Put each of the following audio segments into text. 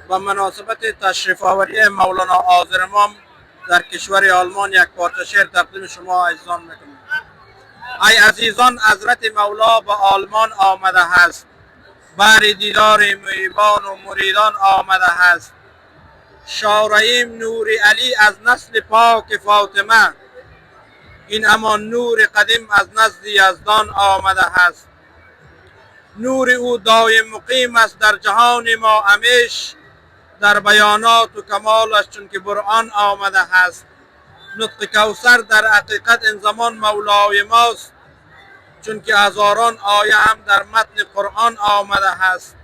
با مناسبت تشریف آوری مولانا حاضر امام در کشور آلمان یک پارچه شعر تقدیم شما عزیزان میکنم. ای عزیزان، حضرت مولا به آلمان آمده است، بر دیدار محبان و مریدان آمده است. شارعیم نور علی از نسل پاک فاطمه، این همان نور قدیم از نزد یزدان آمده است. نور او دایم مقیم است در جهان ما همیش، در بیانات و کمالش چون که برآن آمده است. نطق کوثر در حقیقت این زمان مولای ماست، چون که هزاران آیه هم در متن قرآن آمده است.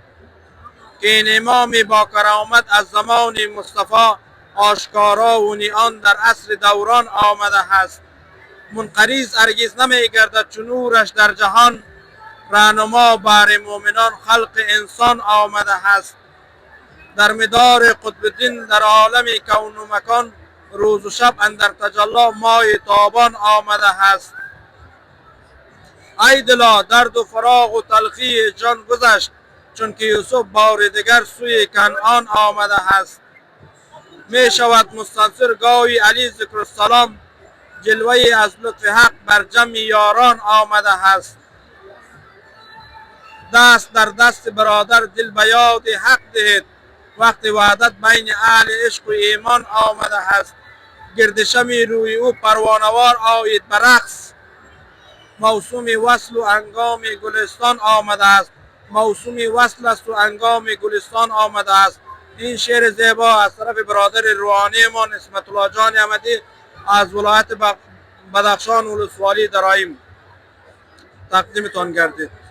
که این امام با کرامت از زمان مصطفی آشکارا و نیان در عصر دوران آمده است. منقریض هرگز نمی گردد چون نورش در جهان، رهنما بر مؤمنان خلق انسان آمده است. در مدار قطب الدین در عالم کون و مکان، روز و شب اندر تجلی ماه تابان آمده است. ای دلا درد و فراق و تلخی جان گذشت، چون که یوسف بار دیگر سوی کنعان آمده است. می شود مستنصر گاوی علی ذکر السلام، جلوه از لطف حق بر جمع یاران آمده است. دست در دست برادر دل به یاد حق دهید، وقت وحدت بین اهل عشق و ایمان آمده است. گردشمی روی او پروانوار آید برقص، موسوم وصل و انگام گلستان آمده است. موسوم وصل است و انگام گلستان آمده است. این شعر زیبا از طرف برادر روحانی ما نسبت الله جان احمدی از ولایت بدخشان ولسوالی درایم تقدیمتان گردید.